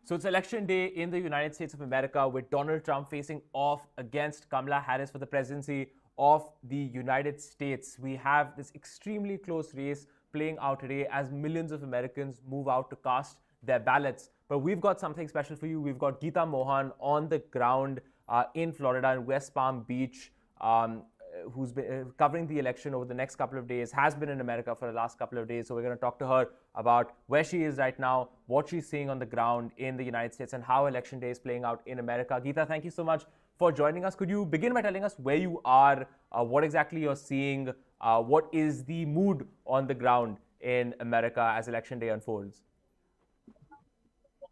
So it's election day in the United States of America with Donald Trump facing off against Kamala Harris for the presidency of the United States. We have this extremely close race playing out today as millions of Americans move out to cast their ballots. But we've got something special for you. We've got Geeta Mohan on the ground in Florida, in West Palm Beach. Who's been covering the election over the next couple of days, has been in America for the last couple of days. So we're going to talk to her about where she is right now, what she's seeing on the ground in the United States, and how election day is playing out in America. Geeta, thank you so much for joining us. Could you begin by telling us where you are, what exactly you're seeing, what is the mood on the ground in America as election day unfolds?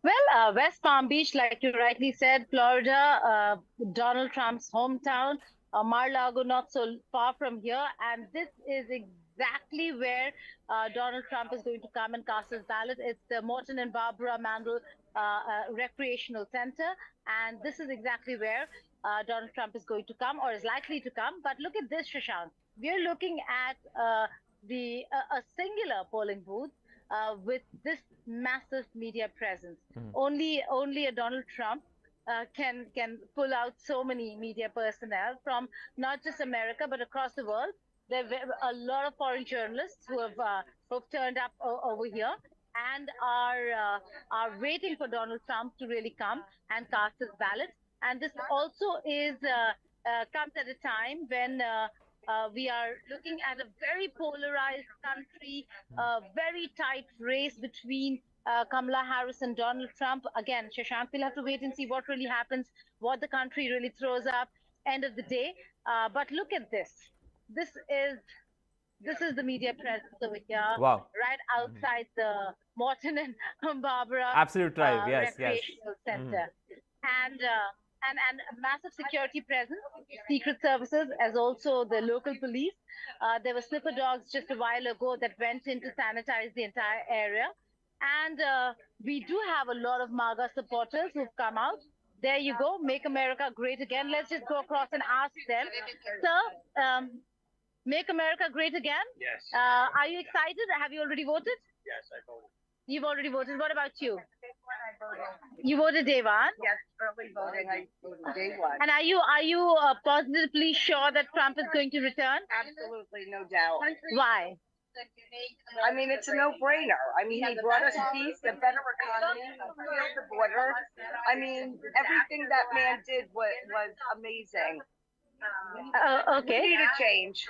Well, West Palm Beach, like you rightly said, Florida, Donald Trump's hometown, Mar-a-Lago, not so far from here. And this is exactly where Donald Trump is going to come and cast his ballot. It's the Morton and Barbara Mandel Recreational Center. And this is exactly where Donald Trump is going to come, or is likely to come. But look at this, Shashank. We're looking at a singular polling booth with this massive media presence. Only a Donald Trump can pull out so many media personnel from not just America but across the world. There are a lot of foreign journalists who have turned up over here and are waiting for Donald Trump to really come and cast his ballot. And this also is comes at a time when we are looking at a very polarized country, a very tight race between Kamala Harris and Donald Trump. Again, Shashank, we'll have to wait and see what really happens, what the country really throws up end of the day. But look at this. This is the media presence over here, wow, right outside the Morton and Barbara Absolute Drive, yes, Recreational Center. And a massive security presence, secret services, as also the local police. There were sniffer dogs just a while ago that went in to sanitize the entire area. And we do have a lot of MAGA supporters who've come out. There you go, Make America Great Again. Let's just go across and ask them. Sir, Make America Great Again? Yes. Are you excited? Have you already voted? Yes, I voted. You've already voted. What about you? You voted day one? Yes, early voting. I voted day one. And are you positively sure that Trump is going to return? Absolutely, no doubt. Why? I mean, it's a no-brainer. I mean, he brought us peace, a better economy, sealed the border. I mean, everything that man did was amazing. Okay. We need a change.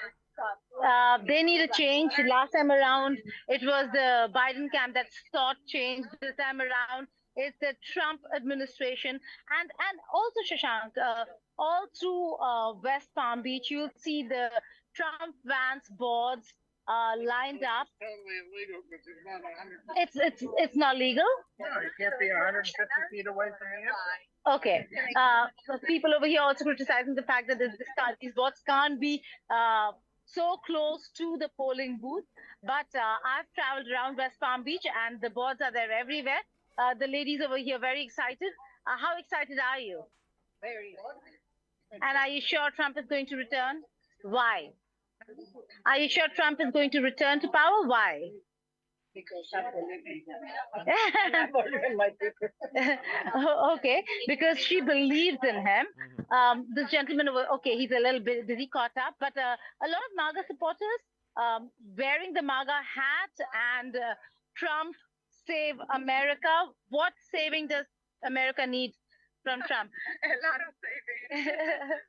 They need a change. Last time around, it was the Biden camp that sought change. This time around, it's the Trump administration. And also, Shashank, all through West Palm Beach, you'll see the Trump Vance boards lined up. Totally illegal because it's not 100. It's not legal. No, you can't be 150 feet away from the end. Okay. So people over here also criticizing the fact that these boards can't be so close to the polling booth. But I've traveled around West Palm Beach and the boards are there everywhere. The ladies over here very excited. How excited are you? Very. And are you sure Trump is going to return? Why? Are you sure Trump is going to return to power? Why? Because I believe in my people. Okay, because she believes in him. This gentleman, okay, he's a little bit busy, caught up, but a lot of MAGA supporters wearing the MAGA hat and Trump save America. What saving does America need from Trump? A lot of saving.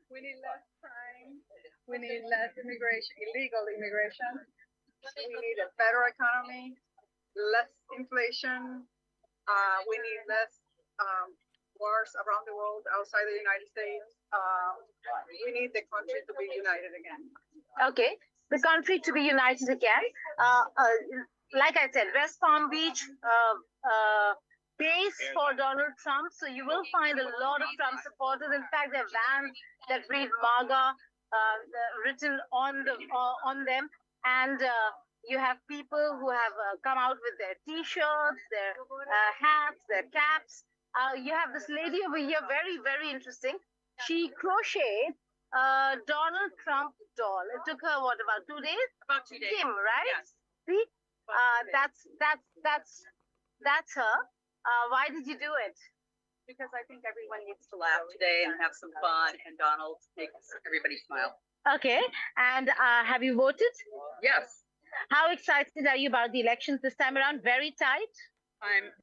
We need less crime. We need less immigration, illegal immigration. We need a better economy, less inflation. We need less wars around the world outside the United States. We need the country to be united again. Okay, the country to be united again. Like I said, West Palm Beach, base for Donald Trump. So you will find a lot of Trump supporters. In fact, there are vans that read MAGA written on them, and you have people who have come out with their T-shirts, their hats, their caps. You have this lady over here, very, very interesting. She crocheted Donald Trump doll. It took her what, about 2 days? About 2 days. Kim, right? Yes. See, that's her. Why did you do it? Because I think everyone needs to laugh today and have some fun, and Donald makes everybody smile. Okay. And have you voted? Yes, How excited are you about the elections this time around? Very tight.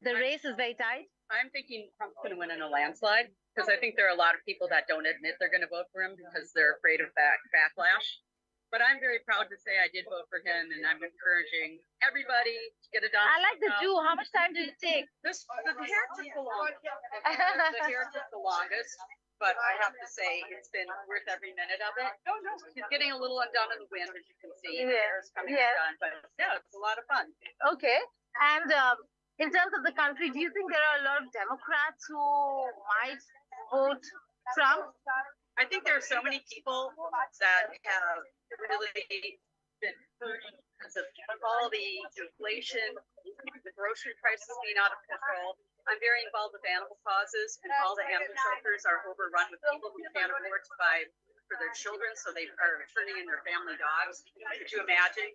The race is very tight. I'm thinking Trump's going to win in a landslide because I think there are a lot of people that don't admit they're going to vote for him because they're afraid of that backlash. But I'm very proud to say I did vote for him, and I'm encouraging everybody to get it done. I like the do. How much time did it take? The hair took the longest. The hair took the longest, but I have to say it's been worth every minute of it. It's getting a little undone in the wind, as you can see. The hair is coming undone, but yeah, it's a lot of fun. Okay. And in terms of the country, do you think there are a lot of Democrats who might vote Trump? I think there are so many people that have really been hurting because of all the inflation, the grocery prices being out of control. I'm very involved with animal causes, and all the animal shelters are overrun with people who can't afford to buy for their children, so they are turning in their family dogs. Could you imagine?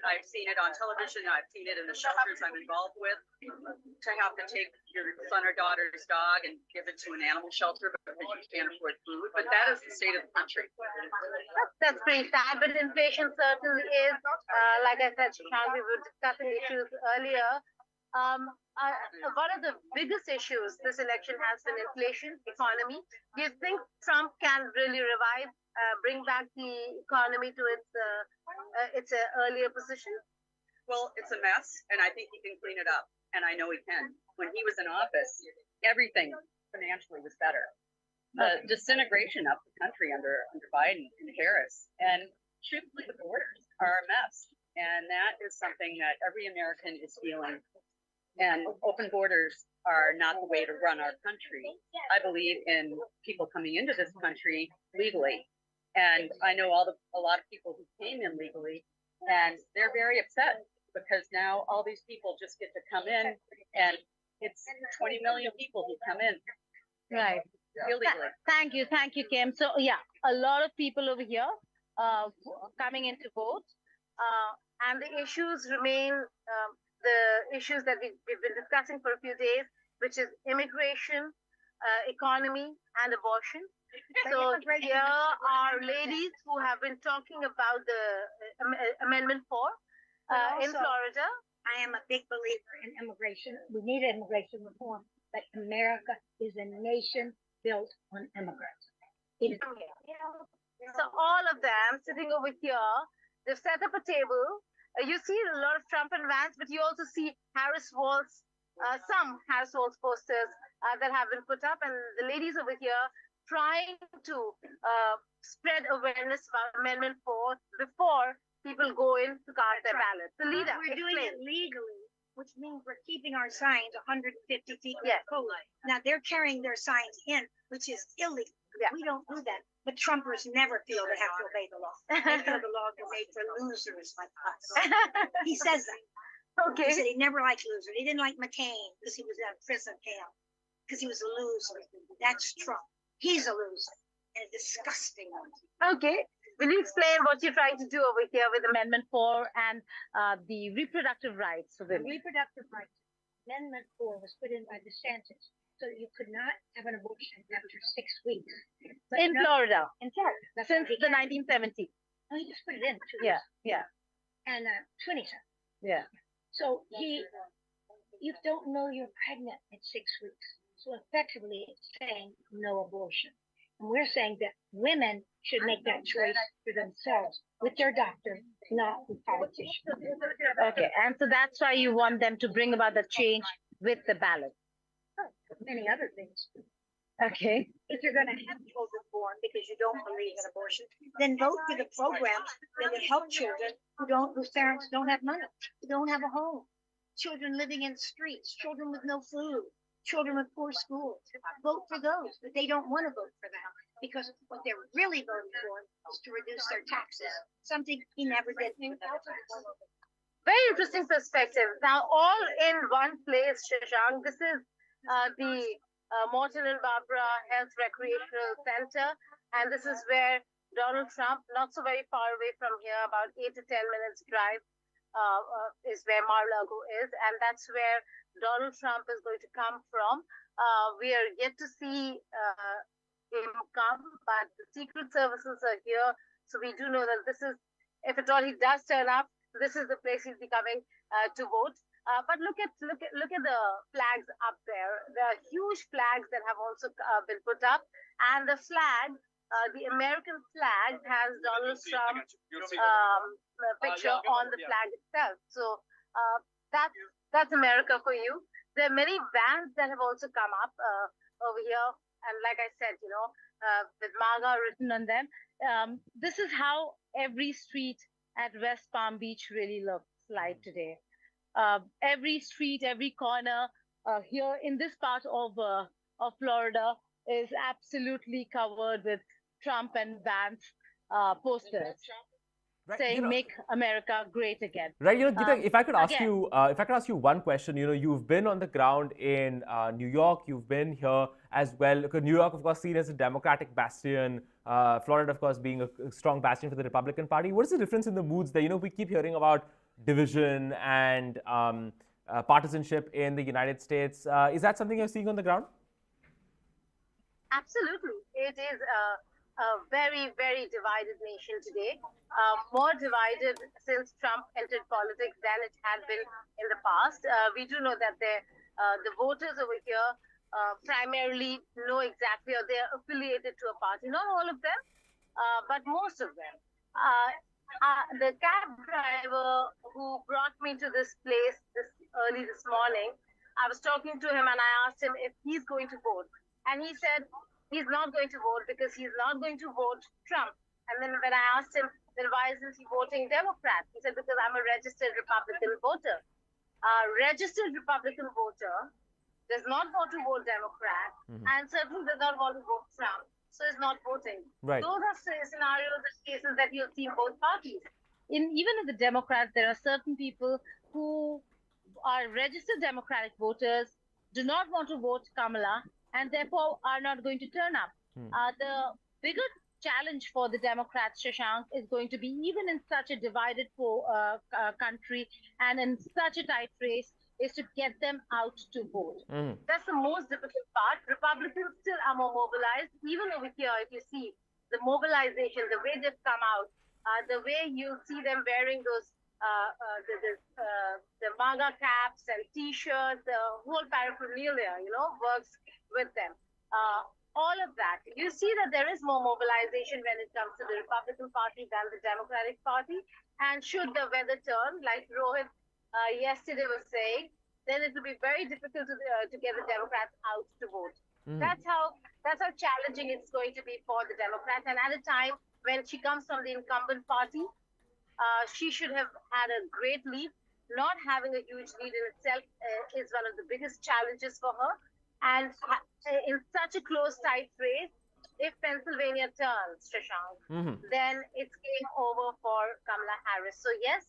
I've seen it on television. I've seen it in the shelters I'm involved with. To have to take your son or daughter's dog and give it to an animal shelter because you can't afford food. But that is the state of the country. That's pretty sad, but inflation certainly is. Like I said, Shashank, we were discussing issues earlier. One of the biggest issues this election has been inflation, economy. Do you think Trump can really revive, bring back the economy to its earlier position? Well, it's a mess, and I think he can clean it up, and I know he can. When he was in office, everything financially was better. The disintegration of the country under Biden and Harris, and truthfully, the borders are a mess, and that is something that every American is feeling. And open borders are not the way to run our country. I believe in people coming into this country legally. And I know a lot of people who came in legally, and they're very upset because now all these people just get to come in, and it's 20 million people who come in. Right. Illegally. Thank you, Kim. So yeah, a lot of people over here coming in to vote, and the issues remain the issues that we've been discussing for a few days, which is immigration, economy, and abortion. So here are ladies who have been talking about the Amendment 4 in Florida. I am a big believer in immigration. We need immigration reform, but America is a nation built on immigrants. So all of them sitting over here, they've set up a table. You see a lot of Trump and Vance, but you also see Harris Walz, some Harris Walz posters that have been put up, and the ladies over here trying to spread awareness about Amendment 4 before people go in to cast their ballots. The leader, we're doing it legally, which means we're keeping our signs 150 feet from Yes. the code. Now they're carrying their signs in, which is illegal. Yeah. We don't do that. But Trumpers never feel they have to obey the law. They feel the laws are made for losers like us. He says that. He Okay. said he never liked losers. He didn't like McCain because he was in a prison camp, because he was a loser. That's Trump. He's a loser, and a disgusting one. Okay. Will you explain what you're trying to do over here with Amendment 4 and the reproductive rights for women? Reproductive rights. Amendment 4 was put in by DeSantis, so that you could not have an abortion after 6 weeks. But In Florida, In Florida. That's since what he the had. 1970s. Oh, he just put it in 2 Yeah, years. yeah, And 27. yeah. So you don't know you're pregnant at 6 weeks. So effectively it's saying no abortion. And we're saying that women should make that choice for themselves with their doctor, not with politicians. Okay. And so that's why you want them to bring about the change with the ballot. Many other things. Okay. If you're going to have children born because you don't believe in abortion, then vote for the programs that would help children whose parents don't have money, who don't have a home, children living in streets, children with no food, children with poor schools. Vote for those, but they don't want to vote for them because what they're really voting for is to reduce their taxes, something he never did. Very interesting perspective. Now, all in one place, Shashank. This is the Morton and Barbara Health Recreational Center, and this is where Donald Trump, not so very far away from here, about 8 to 10 minutes drive, is where Mar-a-Lago is, and that's where Donald Trump is going to come from. We are yet to see him come, but the Secret Services are here, so we do know that this is, if at all he does turn up, this is the place he'll be coming to vote. But look at the flags up there. There are huge flags that have also been put up, and the flag, the American flag, has Donald Trump's picture on the flag itself. So that's America for you. There are many vans that have also come up over here, and like I said, with MAGA written on them. This is how every street at West Palm Beach really looks like today. Every street, every corner here in this part of Florida is absolutely covered with Trump and Vance posters saying "Make America Great Again." Right, Geeta, if I could ask you one question, you've been on the ground in New York, you've been here as well. New York, of course, seen as a Democratic bastion. Florida, of course, being a strong bastion for the Republican Party. What is the difference in the moods there? We keep hearing about division and partisanship in the United States. Is that something you're seeing on the ground? Absolutely. It is a very, very divided nation today. More divided since Trump entered politics than it had been in the past. We do know that the voters over here primarily know exactly, or they're affiliated to a party. Not all of them, but most of them. The cab driver who brought me to this place early this morning, I was talking to him and I asked him if he's going to vote. And he said he's not going to vote because he's not going to vote Trump. And then when I asked him, then why isn't he voting Democrat? He said, because I'm a registered Republican voter. A registered Republican voter does not want to vote Democrat and certainly does not want to vote Trump. So is not voting. Right. Those are scenarios and cases that you'll see in both parties. Even in the Democrats, there are certain people who are registered Democratic voters, do not want to vote Kamala, and therefore are not going to turn up. The bigger challenge for the Democrats, Shashank, is going to be, even in such a divided country and in such a tight race, is to get them out to vote. That's the most difficult part. Republicans still are more mobilized. Even over here, if you see the mobilization, the way they've come out, the way you see them wearing those the MAGA caps and T-shirts, the whole paraphernalia, works with them. All of that. You see that there is more mobilization when it comes to the Republican Party than the Democratic Party. And should the weather turn, like Rohit yesterday was saying, then it will be very difficult to get the Democrats out to vote. That's how challenging it's going to be for the Democrats. And at a time when she comes from the incumbent party, she should have had a great lead. Not having a huge lead in itself is one of the biggest challenges for her. And in such a close, tight race, if Pennsylvania turns, Shashank, then it's game over for Kamala Harris. So yes,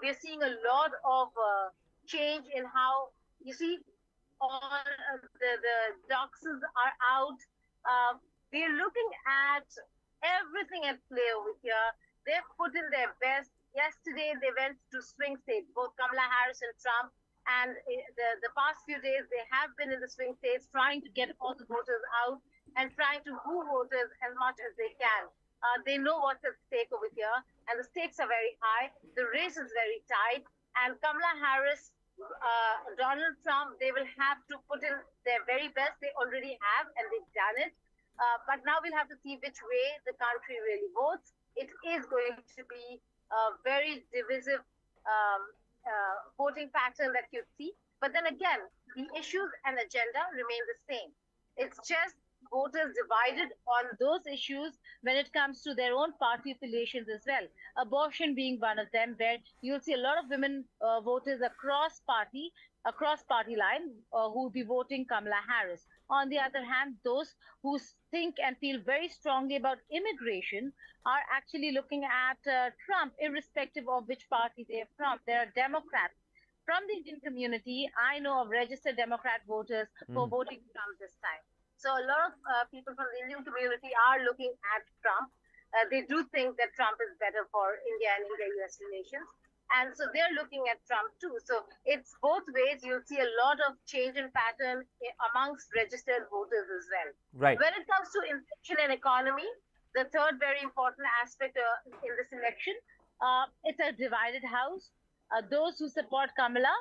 we are seeing a lot of change in how, you see, all the doxes are out. We are looking at everything at play over here. They've put in their best. Yesterday, they went to swing states, both Kamala Harris and Trump. And the past few days, they have been in the swing states trying to get all the voters out and trying to woo voters as much as they can. They know what's at stake over here, and the stakes are very high. The race is very tight, and Kamala Harris, Donald Trump, they will have to put in their very best. They already have, and they've done it. But now we'll have to see which way the country really votes. It is going to be a very divisive voting pattern that you see. But then again, the issues and agenda remain the same. It's just voters divided on those issues when it comes to their own party affiliations as well. Abortion being one of them, where you'll see a lot of women voters across party line who will be voting Kamala Harris. On the other hand, those who think and feel very strongly about immigration are actually looking at Trump, irrespective of which party they're from. There are Democrats. From the Indian community, I know of registered Democrat voters who are voting Trump this time. So a lot of people from the Indian community are looking at Trump. They do think that Trump is better for India and India-US relations. And so they're looking at Trump too. So it's both ways. You'll see a lot of change in pattern amongst registered voters as well. Right. When it comes to inflation and economy, the third very important aspect in this election, it's a divided house. Those who support Kamala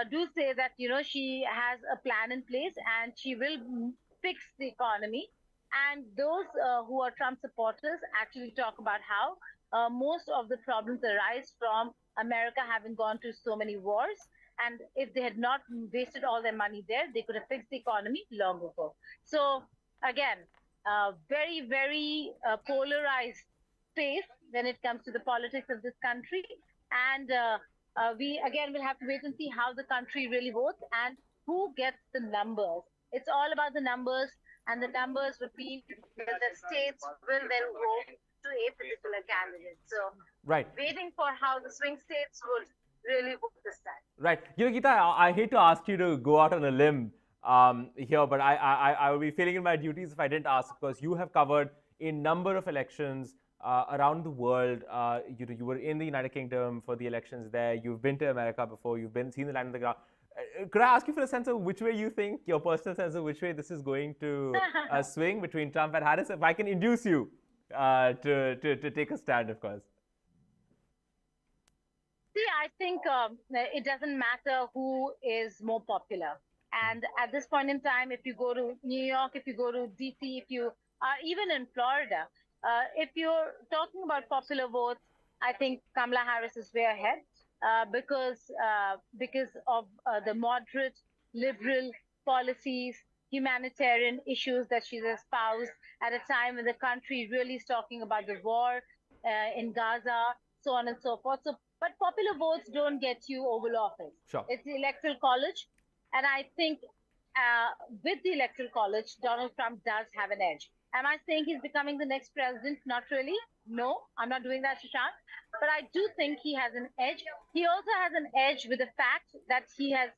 do say that she has a plan in place and she will fix the economy. And those who are Trump supporters actually talk about how most of the problems arise from America having gone through so many wars. And if they had not wasted all their money there, they could have fixed the economy long ago. So again, very, very polarized space when it comes to the politics of this country. And we again will have to wait and see how the country really votes and who gets the numbers. It's all about the numbers, and the numbers would be that the states will then go to a particular candidate. So, Right. waiting for how the swing states would really vote this time. Right. Geeta, I hate to ask you to go out on a limb here, but I would be failing in my duties if I didn't ask, because you have covered a number of elections around the world. You were in the United Kingdom for the elections there. You've been to America before. You've seen the land on the ground. Could I ask you for a sense of which way you think, your personal sense of which way this is going to swing between Trump and Harris? If I can induce you to take a stand, of course. See, I think it doesn't matter who is more popular. And at this point in time, if you go to New York, if you go to DC, if you are even in Florida, if you're talking about popular votes, I think Kamala Harris is way ahead because of the moderate, liberal policies, humanitarian issues that she's espoused at a time when the country really is talking about the war in Gaza, so on and so forth. So, but popular votes don't get you Oval Office. Sure. It's the Electoral College. And I think with the Electoral College, Donald Trump does have an edge. Am I saying he's becoming the next president? Not really. No, I'm not doing that, Shashank. But I do think he has an edge. He also has an edge with the fact that he has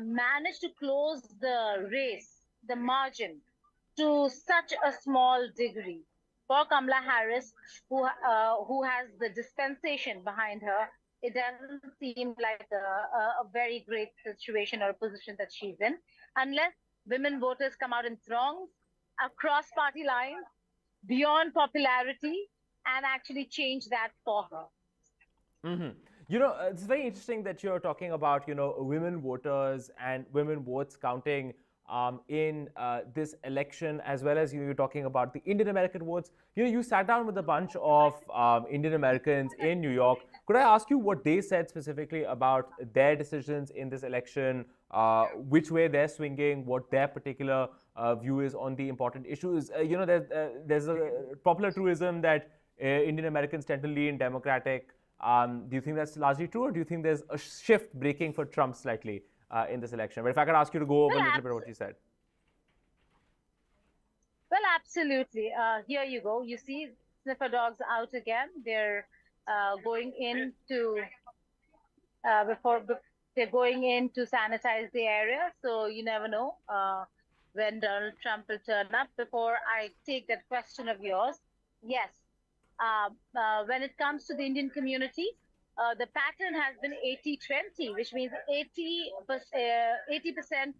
managed to close the race, the margin, to such a small degree. For Kamala Harris, who has the dispensation behind her, it doesn't seem like a very great situation or a position that she's in, unless women voters come out in throngs across party lines, beyond popularity, and actually change that for her. Mm-hmm. It's very interesting that you're talking about, women voters and women votes counting in this election, as well as you're talking about the Indian American votes. You sat down with a bunch of Indian Americans in New York. Could I ask you what they said specifically about their decisions in this election, which way they're swinging, what their particular view is on the important issues? There's a popular truism that Indian Americans tend to lean Democratic. Do you think that's largely true, or do you think there's a shift breaking for Trump slightly in this election? But if I could ask you to go over a little bit of what you said. Well, absolutely. Here you go. You see sniffer dogs out again. They're going in to they're going in to sanitize the area. So you never know when Donald Trump will turn up. Before I take that question of yours, yes. When it comes to the Indian community, the pattern has been 80-20, which means 80%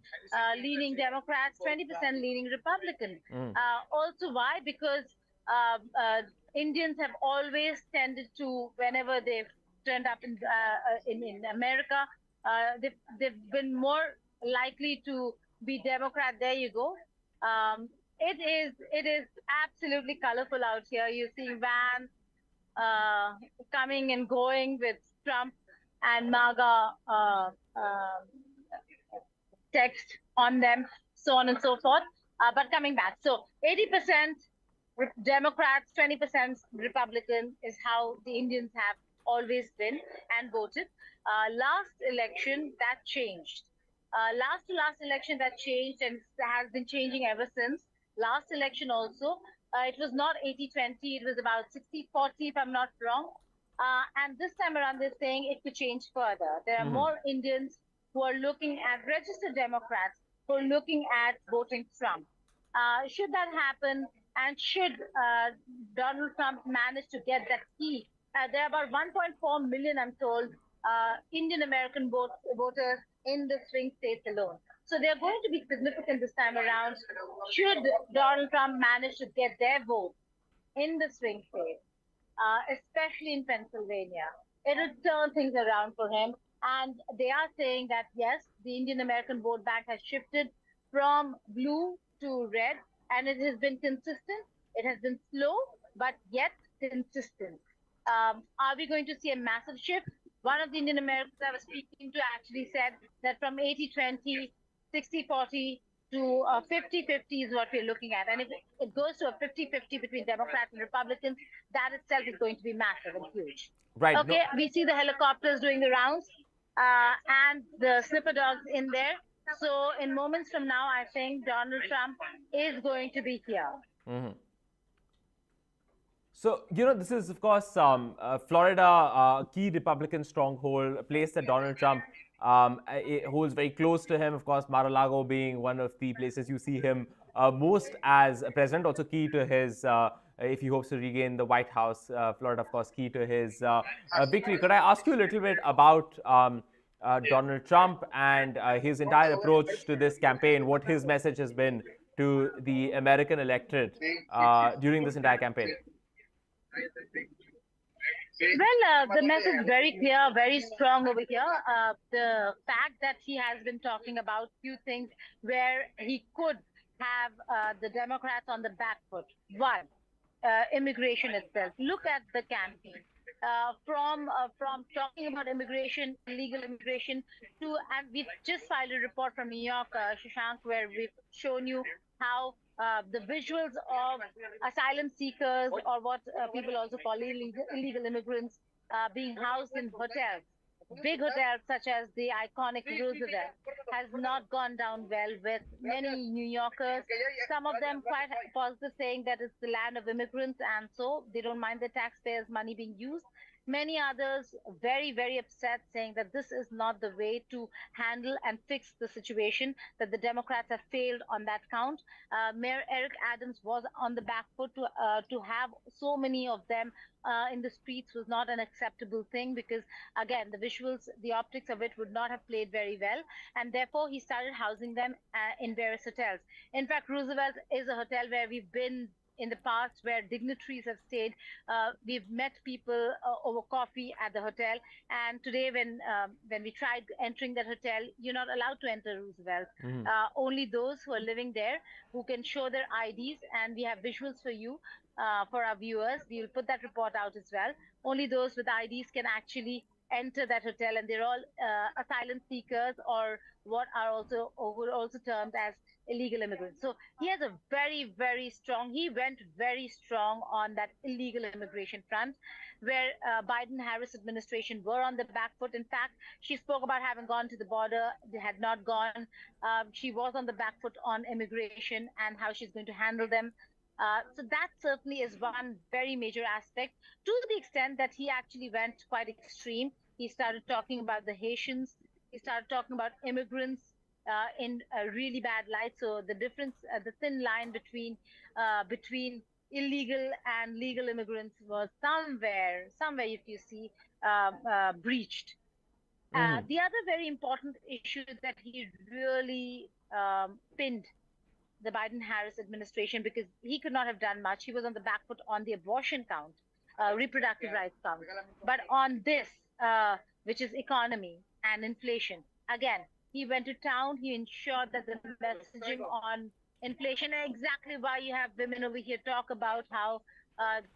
leaning Democrats, 20% leaning Republican. Also, why? Because Indians have always tended to, whenever they've turned up in America, they've been more likely to be Democrat. There you go. It is absolutely colorful out here. You see vans coming and going with Trump and MAGA text on them, so on and so forth. But coming back, so 80% Democrats, 20% Republican is how the Indians have always been and voted. Last election, that changed. Last election, that changed and has been changing ever since. Last election also, it was not 80-20, it was about 60-40 if I'm not wrong. And this time around, they're saying it could change further. There are more Indians who are looking at registered Democrats who are looking at voting Trump. Should that happen, and should Donald Trump manage to get that key There are about 1.4 million, I'm told, Indian American voters in the swing states alone. So they're going to be significant this time around. Should Donald Trump manage to get their vote in the swing states, especially in Pennsylvania, it'll turn things around for him. And they are saying that yes, the Indian American vote bank has shifted from blue to red, and it has been consistent. It has been slow, but yet consistent. Are we going to see a massive shift? One of the Indian Americans I was speaking to actually said that from 80-20, 60-40 to 50-50 is what we're looking at. And if it goes to a 50-50 between Democrats and Republicans, that itself is going to be massive and huge. Right. Okay, no. We see the helicopters doing the rounds and the slipper dogs in there. So in moments from now, I think Donald Trump is going to be here. Mm-hmm. So, this is, of course, Florida, key Republican stronghold, a place that Donald Trump holds very close to him. Of course, Mar-a-Lago being one of the places you see him most as a president, also key to his, if he hopes to regain the White House, Florida, of course, key to his victory. Could I ask you a little bit about Donald Trump and his entire approach to this campaign, what his message has been to the American electorate during this entire campaign? Well, the message is very clear, very strong over here. The fact that he has been talking about few things where he could have the Democrats on the back foot. One, immigration itself. Look at the campaign. From talking about immigration, illegal immigration, to, and we've just filed a report from New York, Shashank, where we've shown you how the visuals of asylum seekers, or what people also call illegal immigrants, being housed in hotels, big hotels such as the iconic Roosevelt, has not gone down well with many New Yorkers. Some of them quite positive, saying that it's the land of immigrants, and so they don't mind the taxpayers' money being used. Many others very, very upset, saying that this is not the way to handle and fix the situation, that the Democrats have failed on that count. Mayor Eric Adams was on the back foot. To have so many of them in the streets was not an acceptable thing, because, again, the visuals, the optics of it would not have played very well. And therefore, he started housing them in various hotels. In fact, Roosevelt is a hotel where we've been in the past, where dignitaries have stayed. We've met people over coffee at the hotel. And today, when we tried entering that hotel, you're not allowed to enter Roosevelt. Mm-hmm. Only those who are living there, who can show their IDs, and we have visuals for you, for our viewers. We will put that report out as well. Only those with IDs can actually enter that hotel, and they're all asylum seekers, or what are also termed as illegal immigrants. So he has a very, very strong, he went very strong on that illegal immigration front, where Biden-Harris administration were on the back foot. In fact, she spoke about having gone to the border. They had not gone. She was on the back foot on immigration and how she's going to handle them. So that certainly is one very major aspect, to the extent that he actually went quite extreme. He started talking about the Haitians. He started talking about immigrants in a really bad light. So the difference, the thin line between illegal and legal immigrants was somewhere, if you see, breached. Mm-hmm. The other very important issue that he really pinned the Biden-Harris administration, because he could not have done much. He was on the back foot on the abortion count, reproductive rights count. But on this, which is economy and inflation, again, he went to town. He ensured that the messaging on inflation, exactly why you have women over here talk about how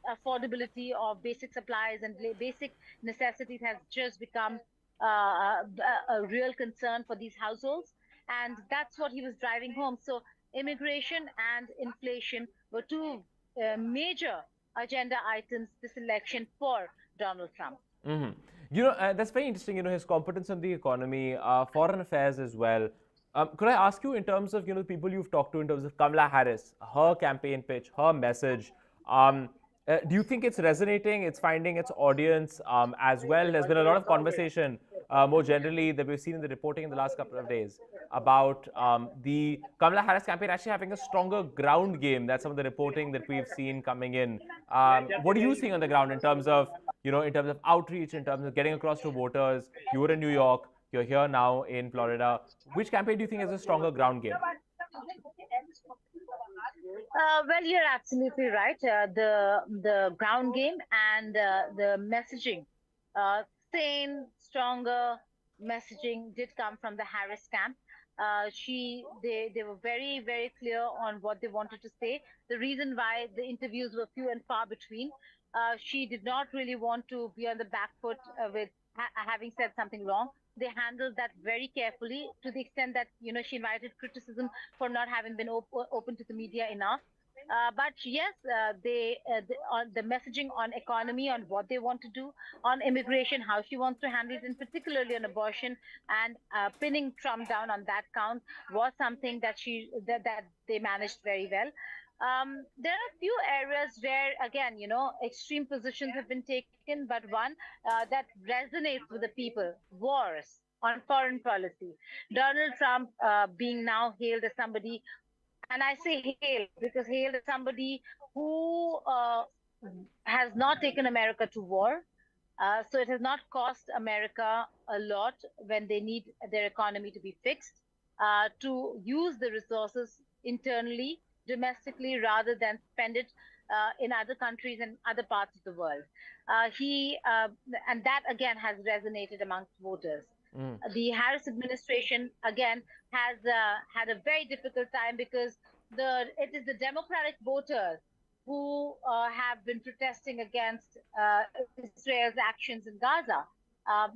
affordability of basic supplies and basic necessities has just become a real concern for these households. And that's what he was driving home. So immigration and inflation were two major agenda items this election for Donald Trump. Mm-hmm. That's very interesting, his competence on the economy, foreign affairs as well. Could I ask you, in terms of, the people you've talked to, in terms of Kamala Harris, her campaign pitch, her message, do you think it's resonating, it's finding its audience as well? There's been a lot of conversation more generally that we've seen in the reporting in the last couple of days about the Kamala Harris campaign actually having a stronger ground game. That's some of the reporting that we've seen coming in. What are you seeing on the ground in terms of, in terms of outreach, in terms of getting across to voters? You were in New York, you're here now in Florida. Which campaign do you think has a stronger ground game? Well, you're absolutely right. The ground game and the messaging, sane, stronger messaging did come from the Harris camp. They were very, very clear on what they wanted to say. The reason why the interviews were few and far between, she did not really want to be on the back foot with having said something wrong. They handled that very carefully, to the extent that she invited criticism for not having been open to the media enough. But yes, on the messaging on economy, on what they want to do, on immigration, how she wants to handle it, and particularly on abortion, and pinning Trump down on that count was something that that they managed very well. There are a few areas where, again, extreme positions have been taken, but one that resonates with the people: wars on foreign policy. Donald Trump being now hailed as somebody, and I say hailed because hailed as somebody who has not taken America to war. So it has not cost America a lot when they need their economy to be fixed, to use the resources internally, domestically, rather than spend it in other countries and other parts of the world. And that again has resonated amongst voters. The Harris administration again has had a very difficult time, because it is the Democratic voters who have been protesting against Israel's actions in Gaza,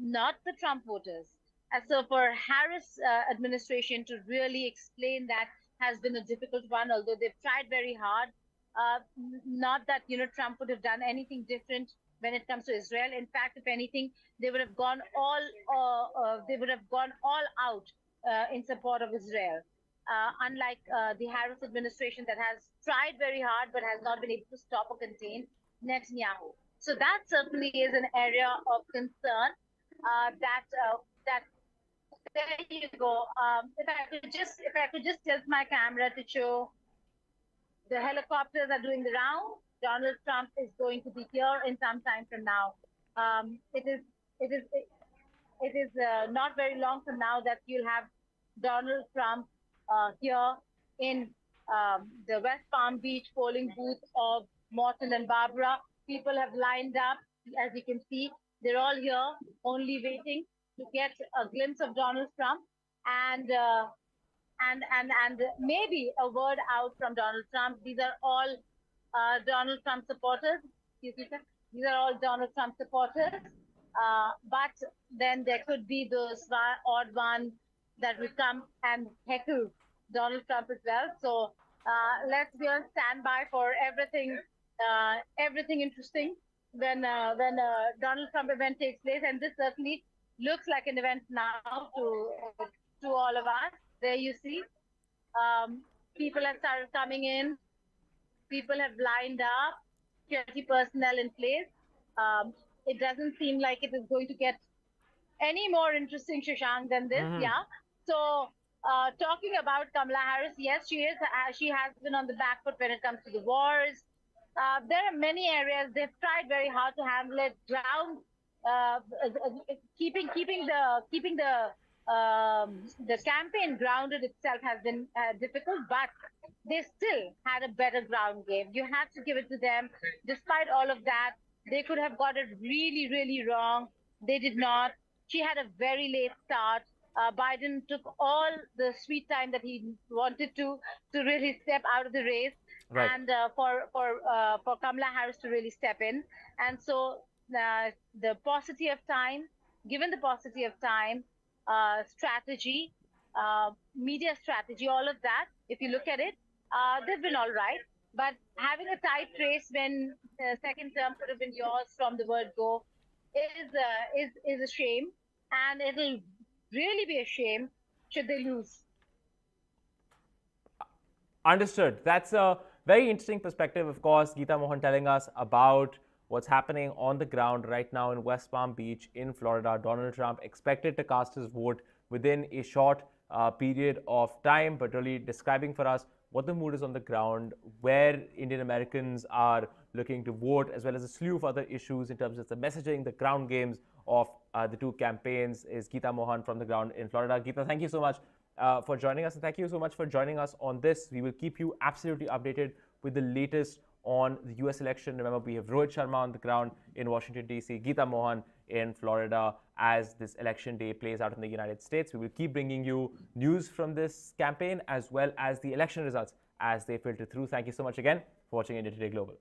not the Trump voters. And so for Harris administration to really explain that has been a difficult one, although they've tried very hard. Not that Trump would have done anything different when it comes to Israel. In fact, if anything, they would have gone all out in support of Israel. Unlike the Harris administration that has tried very hard but has not been able to stop or contain Netanyahu. So that certainly is an area of concern. That there you go. If I could just tilt my camera to show the helicopters are doing the round. Donald Trump is going to be here in some time from now. It is not very long from now that you'll have Donald Trump here in the West Palm Beach polling booth of Morton and Barbara. People have lined up, as you can see. They're all here, only waiting to get a glimpse of Donald Trump and maybe a word out from Donald Trump. These are all Donald Trump supporters. Excuse me, sir. These are all Donald Trump supporters. But then there could be those odd ones that will come and heckle Donald Trump as well. So let's be on standby for everything interesting when Donald Trump event takes place. And this certainly looks like an event now to all of us. There you see, people have started coming in. People have lined up, security personnel in place. It doesn't seem like it is going to get any more interesting, Shashank, than this. Yeah. So talking about Kamala Harris, yes, she is. She has been on the back foot when it comes to the wars. There are many areas they've tried very hard to handle it. Keeping the campaign grounded itself has been difficult, but they still had a better ground game. You have to give it to them. Despite all of that, they could have got it really, really wrong. They did not. She had a very late start. Biden took all the sweet time that he wanted to really step out of the race, right, and for Kamala Harris to really step in. And so the paucity of time, given the paucity of time, strategy, media strategy, all of that, if you look at it, they've been all right. But having a tight race when the second term could have been yours from the word go is a shame, and it'll really be a shame should they lose. Understood. That's a very interesting perspective, of course, Geeta Mohan telling us about what's happening on the ground right now in West Palm Beach in Florida. Donald Trump expected to cast his vote within a short period of time, but really describing for us what the mood is on the ground, where Indian Americans are looking to vote, as well as a slew of other issues in terms of the messaging, the ground games of the two campaigns, is Geeta Mohan from the ground in Florida. Geeta, thank you so much for joining us, and thank you so much for joining us on this. We will keep you absolutely updated with the latest on the US election. Remember, we have Rohit Sharma on the ground in Washington, D.C., Geeta Mohan in Florida as this election day plays out in the United States. We will keep bringing you news from this campaign as well as the election results as they filter through. Thank you so much again for watching India Today Global.